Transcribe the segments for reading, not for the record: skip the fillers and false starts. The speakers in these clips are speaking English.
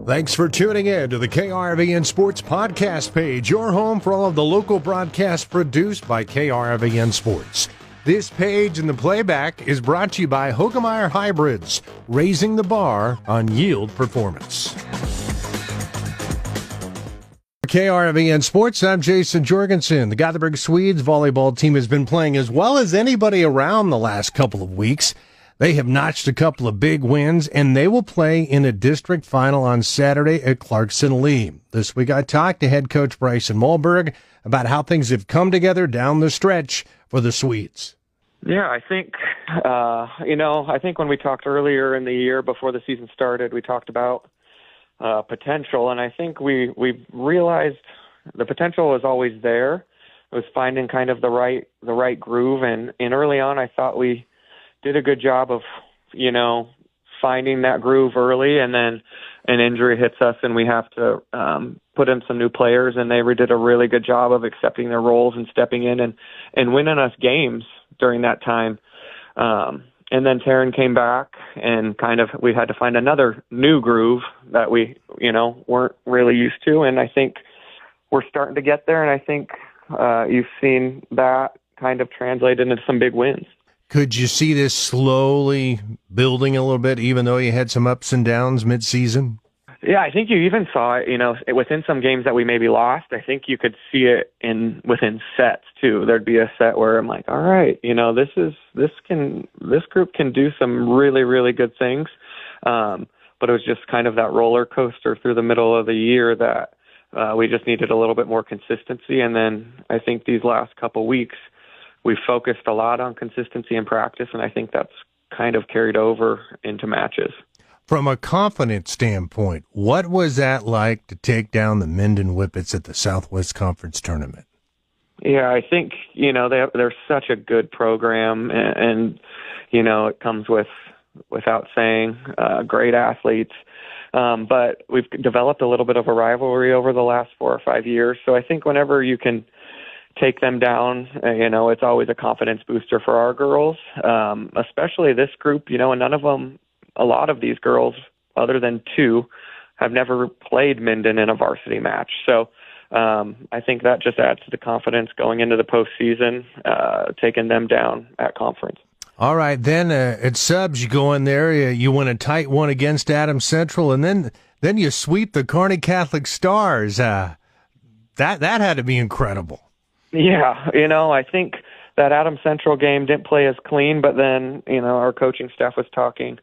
Thanks for tuning in to the KRVN Sports Podcast page, your home for all of the local broadcasts produced by KRVN Sports. This page and the playback is brought to you by Hoegemeyer Hybrids, raising the bar on yield performance. KRVN Sports, I'm Jayson Jorgensen. The Gothenburg Swedes volleyball team has been playing as well as anybody around the last couple of weeks. They have notched a couple of big wins, and they will play in a district final on Saturday at Clarkson Lee. This week I talked to head coach Bryson Mahlberg about how things have come together down the stretch for the Swedes. Yeah, I think, I think when we talked earlier in the year before the season started, we talked about potential, and I think we realized the potential was always there. It was finding kind of the right groove, and early on I thought we did a good job of, finding that groove early, and then an injury hits us and we have to put in some new players, and they did a really good job of accepting their roles and stepping in and winning us games during that time. And then Taryn came back and we had to find another new groove that we, weren't really used to. And I think we're starting to get there. And I think you've seen that kind of translated into some big wins. Could you see this slowly building a little bit, even though you had some ups and downs mid-season? Yeah, I think you even saw it, within some games that we maybe lost. I think you could see it within sets too. There'd be a set where I'm like, all right, this group can do some really, really good things. But it was just kind of that roller coaster through the middle of the year that we just needed a little bit more consistency. And then I think these last couple weeks, we focused a lot on consistency in practice, and I think that's kind of carried over into matches. From a confidence standpoint, what was that like to take down the Minden Whippets at the Southwest Conference Tournament? Yeah, I think, they're such a good program, and it comes without saying, great athletes. But we've developed a little bit of a rivalry over the last 4 or 5 years. So I think whenever you can take them down, it's always a confidence booster for our girls, especially this group, and none of them, a lot of these girls, other than 2, have never played Minden in a varsity match. So I think that just adds to the confidence going into the postseason, taking them down at conference. All right, then at subs, you go in there, you win a tight one against Adams Central, and then you sweep the Kearney Catholic Stars. That had to be incredible. Yeah, I think that Adams Central game didn't play as clean, but then, our coaching staff was talking,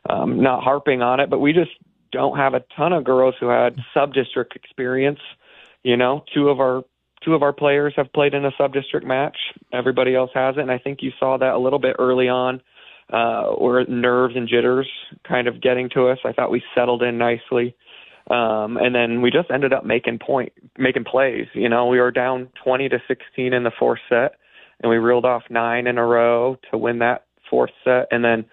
not harping on it, but we just don't have a ton of girls who had sub-district experience. Two of our players have played in a sub-district match. Everybody else hasn't, and I think you saw that a little bit early on, where nerves and jitters kind of getting to us. I thought we settled in nicely. And then we just ended up making plays. We were down 20-16 in the fourth set, and we reeled off 9 in a row to win that fourth set, and then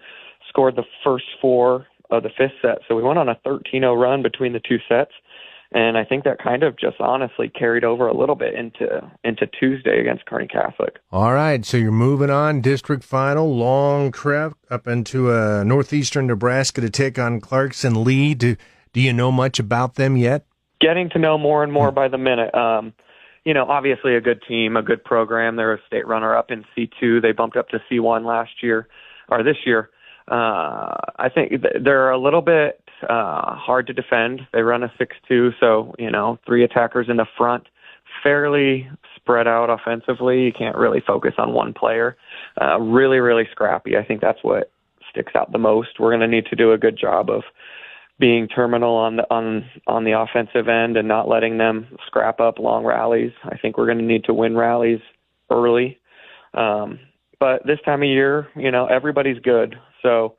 scored the first 4 of the fifth set. So we went on a 13-0 run between the 2 sets, and I think that kind of just honestly carried over a little bit into Tuesday against Kearney Catholic. All right, so you're moving on, district final, long trip up into northeastern Nebraska to take on Clarkson Lee. Do you know much about them yet? Getting to know more and more by the minute. Obviously a good team, a good program. They're a state runner-up in C2. They bumped up to C1 this year. I think they're a little bit hard to defend. They run a 6-2, so, 3 attackers in the front, fairly spread out offensively. You can't really focus on one player. Really, really scrappy. I think that's what sticks out the most. We're going to need to do a good job of being terminal on the offensive end and not letting them scrap up long rallies. I think we're going to need to win rallies early. But this time of year, everybody's good. So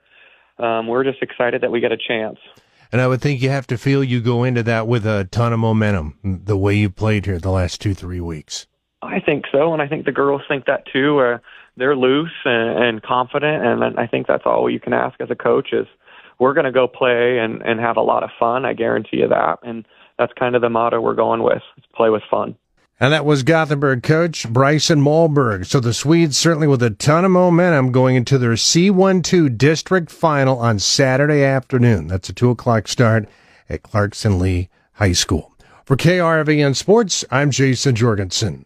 we're just excited that we get a chance. And I would think you have to feel you go into that with a ton of momentum, the way you played here the last 2-3 weeks. I think so, and I think the girls think that too. They're loose and confident, and I think that's all you can ask as a coach is, we're going to go play and have a lot of fun. I guarantee you that. And that's kind of the motto we're going with, is play with fun. And that was Gothenburg coach Bryson Mahlberg. So the Swedes certainly with a ton of momentum going into their C1-2 district final on Saturday afternoon. That's a 2 o'clock start at Clarkson Lee High School. For KRVN Sports, I'm Jayson Jorgensen.